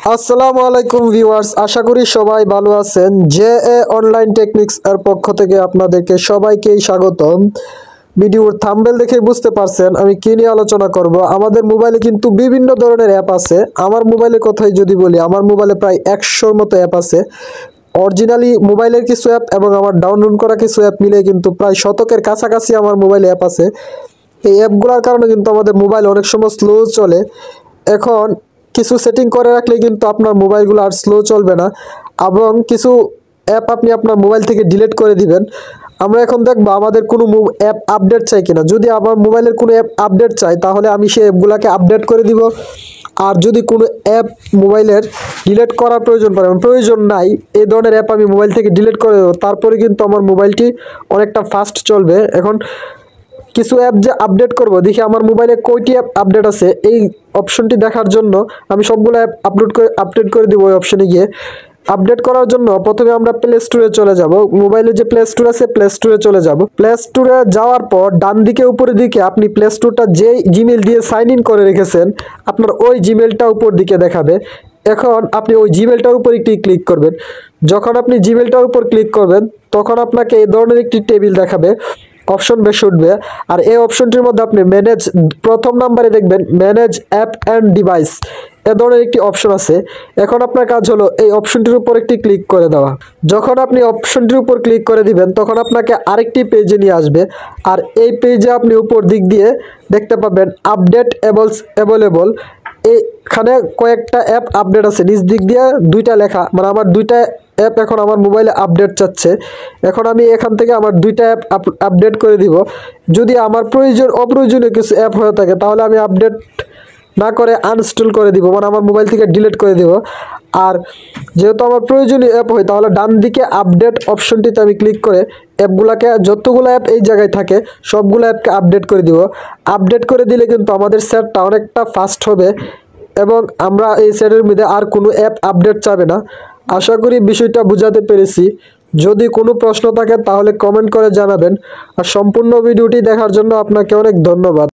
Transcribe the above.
আসসালামু আলাইকুম ভিউয়ার্স, আশা করি সবাই ভালো আছেন। জে অনলাইন টেকনিক্স এর পক্ষ থেকে আপনাদেরকে সবাইকেই স্বাগতম। ভিডিওর থাম্বনেল দেখে বুঝতে পারছেন আমি কি নিয়ে আলোচনা করব। আমাদের মোবাইলে কিন্তু বিভিন্ন ধরনের অ্যাপ আছে। আমার মোবাইলের কথাই যদি বলি, আমার মোবাইলে প্রায় 100র মতো অ্যাপ আছে। অরিজিনালি মোবাইলের কিছু অ্যাপ এবং আমার ডাউনলোড করা কিছু অ্যাপ মিলে কিন্তু প্রায় শতকের কাছাকাছি আমার মোবাইলে অ্যাপ আছে। এই অ্যাপগুলোর কারণে কিন্তু আমাদের মোবাইল অনেক সময় স্লো চলে। এখন কিছু সেটিং করে রাখলে কিন্তু আপনার মোবাইলগুলো আর স্লো চলবে না, এবং কিছু অ্যাপ আপনি আপনার মোবাইল থেকে ডিলিট করে দিবেন। আমরা এখন দেখবো আমাদের কোনো অ্যাপ আপডেট চাই কিনা। যদি আমার মোবাইলের কোনো অ্যাপ আপডেট চাই তাহলে আমি সেই অ্যাপগুলোকে আপডেট করে দিব। আর যদি কোনো অ্যাপ মোবাইলের ডিলিট করার প্রয়োজন নাই, এই ধরনের অ্যাপ আমি মোবাইল থেকে ডিলিট করে দেবো। তারপরে কিন্তু আমার মোবাইলটি অনেকটা ফাস্ট চলবে। এখন কিছু অ্যাপ যে আপডেট করব, দেখি আমার মোবাইলে কয়টি অ্যাপ আপডেট আছে। এই অপশনটি দেখার জন্য আমি সবগুলো অ্যাপ আপডেট করে দিব। ওই অপশনে গিয়ে আপডেট করার জন্য প্রথমে আমরা প্লে স্টোরে চলে যাব। মোবাইলে যে প্লে স্টোর আছে প্লে স্টোরে চলে যাব। প্লে স্টোরে যাওয়ার পর ডান দিকে উপরের দিকে আপনি প্লে স্টোরটা যে জিমেল দিয়ে সাইন ইন করে রেখেছেন আপনার ওই জিমেলটা উপর দিকে দেখাবে। এখন আপনি ওই জিমেলটার উপর একটি ক্লিক করবেন। যখন আপনি জিমেলটার উপর ক্লিক করবেন তখন আপনাকে এই ধরনের একটি টেবিল দেখাবে, অপশন বেশি উঠবে। আর এই অপশনটির মধ্যে আপনি প্রথম নাম্বারে দেখবেন ম্যানেজ অ্যাপ অ্যান্ড ডিভাইস, এ ধরনের একটি অপশন আছে। এখন আপনার কাজ হলো এই অপশনটির উপর একটি ক্লিক করে দেওয়া। যখন আপনি অপশনটির উপর ক্লিক করে দিবেন তখন আপনাকে আরেকটি পেজে নিয়ে আসবে। আর এই পেজে আপনি উপর দিক দিয়ে দেখতে পাবেন আপডেট অ্যাভেলেবল। এখানে কয়েকটা অ্যাপ আপডেট আছে, নিচ দিক দিয়ে দুইটা লেখা, মানে আমার দুইটা অ্যাপ এখন আমার মোবাইলে আপডেট চাচ্ছে। এখন আমি এখান থেকে আমার দুইটা অ্যাপ আপডেট করে দিব। যদি আমার অপ্রয়োজনীয় কিছু অ্যাপ হয়ে থাকে তাহলে আমি আপডেট না করে আনইনস্টল করে দিব, মানে আমার মোবাইল থেকে ডিলিট করে দিব। আর যেহেতু আমার প্রয়োজনীয় অ্যাপ হয় তাহলে ডান দিকে আপডেট অপশনটিতে আমি ক্লিক করে অ্যাপগুলোকে, যতগুলো অ্যাপ এই জায়গায় থাকে সবগুলো অ্যাপকে আপডেট করে দিব। আপডেট করে দিলে কিন্তু আমাদের সেটটা অনেকটা ফাস্ট হবে এবং আমরা এই সেটের মধ্যে আর কোনো অ্যাপ আপডেট চাবে না। আশা করি বিষয়টা বুঝাতে পেরেছি। যদি কোনো প্রশ্ন থাকে তাহলে কমেন্ট করে জানাবেন। আর সম্পূর্ণ ভিডিওটি দেখার জন্য আপনাকে অনেক ধন্যবাদ।